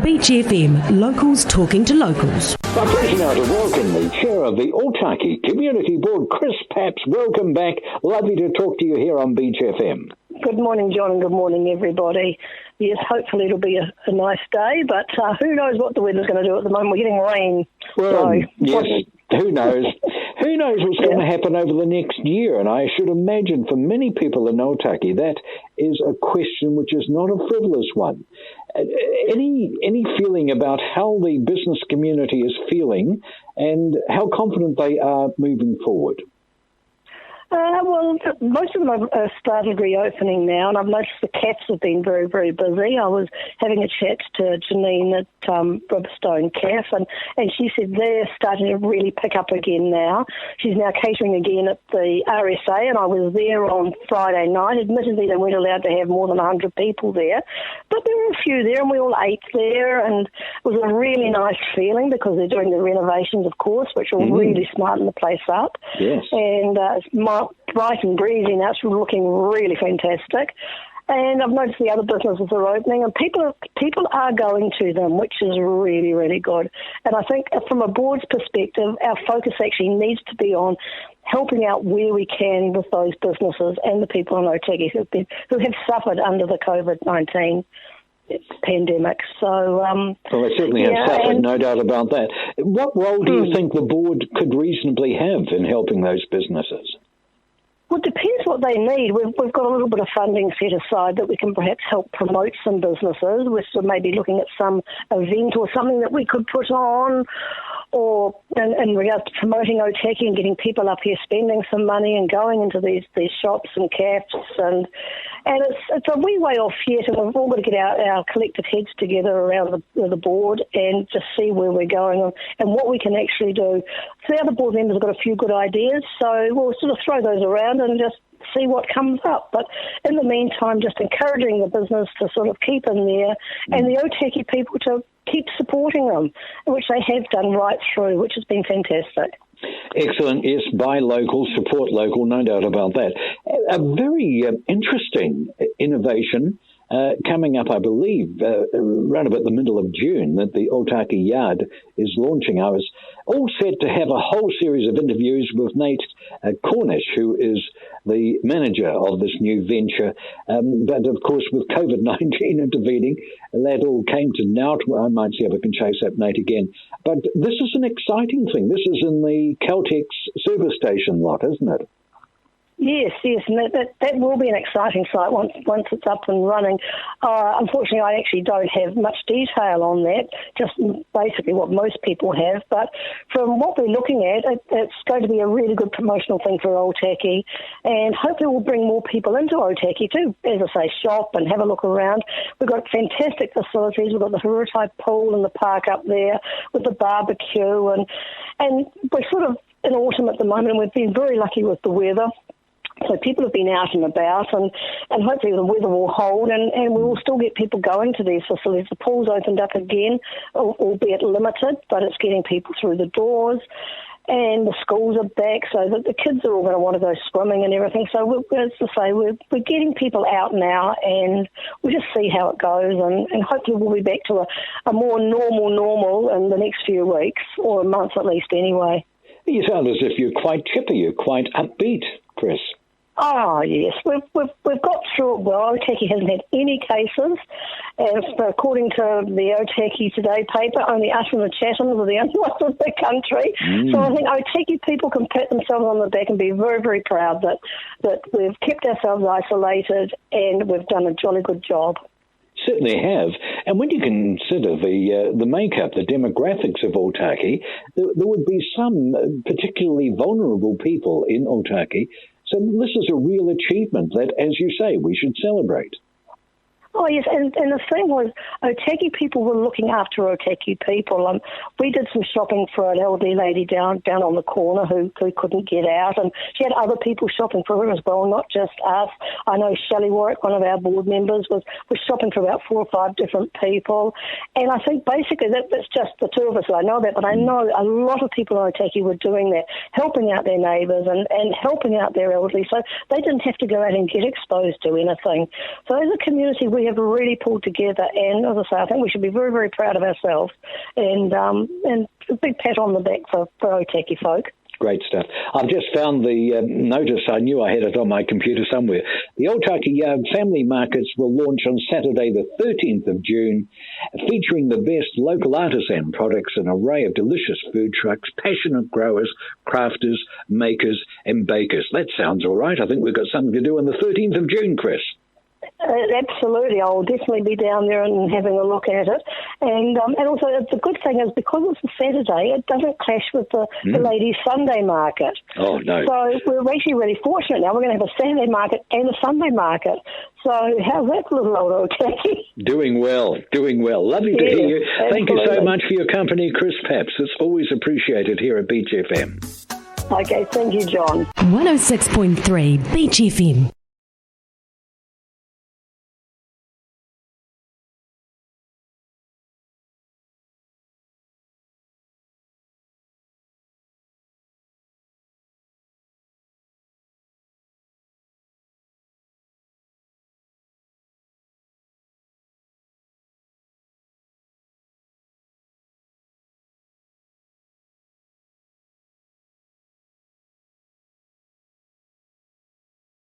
Beach FM, locals talking to locals. My pleasure now to welcome the chair of the Otaki Community Board, Chris Papps. Welcome back. Lovely to talk to you here on Beach FM. Good morning, John, and good morning, everybody. Yes, hopefully it'll be a nice day, but who knows what the weather's going to do at the moment. We're getting rain. Well, yes, who knows? Who knows what's going to happen over the next year? And I should imagine for many people in Otaki, that is a question which is not a frivolous one. Any feeling about how the business community is feeling and how confident they are moving forward? Well, most of them have started reopening now, and I've noticed the cafes have been very, very busy. I was having a chat to Janine at Ribstone Caf, and she said they're starting to really pick up again now. She's now catering again at the RSA, and I was there on Friday night. Admittedly, they weren't allowed to have more than 100 people there, but there were a few there, and we all ate there, and it was a really nice feeling because they're doing the renovations, of course, which will really smarten the place up. Yes. And it's bright and breezy now. It's looking really fantastic. And I've noticed the other businesses are opening, and people are going to them, which is really, really good. And I think from a board's perspective, our focus actually needs to be on helping out where we can with those businesses and the people in Otaki who have suffered under the COVID-19 pandemic. So, well, they certainly have suffered, no doubt about that. What role do you think the board could reasonably have in helping those businesses? Well, it depends what they need. We've got a little bit of funding set aside that we can perhaps help promote some businesses. We're sort of maybe looking at some event or something that we could put on, or in regards to promoting Otaki and getting people up here spending some money and going into these shops and cafes. And it's a wee way off yet, and we've all got to get our collective heads together around the board and just see where we're going and what we can actually do. So the other board members have got a few good ideas, so we'll sort of throw those around and just see what comes up. But in the meantime, just encouraging the business to sort of keep in there and the Otaki people to keep supporting them, which they have done right through, which has been fantastic. Excellent. Yes, buy local, support local, no doubt about that. A very interesting innovation coming up, I believe, around about the middle of June, that the Otaki Yard is launching. I was all set to have a whole series of interviews with Nate Cornish, who is the manager of this new venture. But, of course, with COVID-19 intervening, that all came to naught. I might see if I can chase up Nate again. But this is an exciting thing. This is in the Caltex service station lot, isn't it? Yes, and that will be an exciting site once it's up and running. Unfortunately, I actually don't have much detail on that, just basically what most people have. But from what we're looking at, it's going to be a really good promotional thing for Otaki, and hopefully we'll bring more people into Otaki too, as I say, shop and have a look around. We've got fantastic facilities. We've got the Harutai pool in the park up there with the barbecue, and we're sort of in autumn at the moment, and we've been very lucky with the weather. So people have been out and about, and hopefully the weather will hold, and we will still get people going to these facilities. The pool's opened up again, albeit limited, but it's getting people through the doors, and the schools are back, so that the kids are all going to want to go swimming and everything. So as I say, we're getting people out now, and we'll just see how it goes, and hopefully we'll be back to a more normal in the next few weeks, or a month at least anyway. You sound as if you're quite chipper, you're quite upbeat, Chris. Oh, yes. We've got through it well. Otaki hasn't had any cases. And according to the Otaki Today paper, only us and the Chathams are the only ones in the country. So I think Otaki people can pat themselves on the back and be very, very proud that we've kept ourselves isolated and we've done a jolly good job. Certainly have. And when you consider the makeup, the demographics of Otaki, there would be some particularly vulnerable people in Otaki. So this is a real achievement that, as you say, we should celebrate. Oh, yes, and the thing was, Otaki people were looking after Otaki people. We did some shopping for an elderly lady down on the corner who couldn't get out, and she had other people shopping for her as well, not just us. I know Shelley Warwick, one of our board members, was shopping for about 4 or 5 different people, and I think basically that's just the two of us that I know about, but I know a lot of people in Otaki were doing that, helping out their neighbours and helping out their elderly, so they didn't have to go out and get exposed to anything. So as a community, we we have really pulled together, and as I say, I think we should be very, very proud of ourselves, and a big pat on the back for Otaki folk. Great stuff. I've just found the notice. I knew I had it on my computer somewhere. The Otaki Yard Family Markets will launch on Saturday the 13th of June, featuring the best local artisan products, an array of delicious food trucks, passionate growers, crafters, makers and bakers. That sounds all right. I think we've got something to do on the 13th of June, Chris. Absolutely, I'll definitely be down there and having a look at it. And also, the good thing is, because it's a Saturday, it doesn't clash with the ladies' Sunday market. Oh, no. So we're actually really fortunate now. We're going to have a Saturday market and a Sunday market. So how's that little old Otaki? Doing well. Lovely to hear you. Absolutely. Thank you so much for your company, Chris Papps. It's always appreciated here at Beach FM. Okay, thank you, John. 106.3 Beach FM.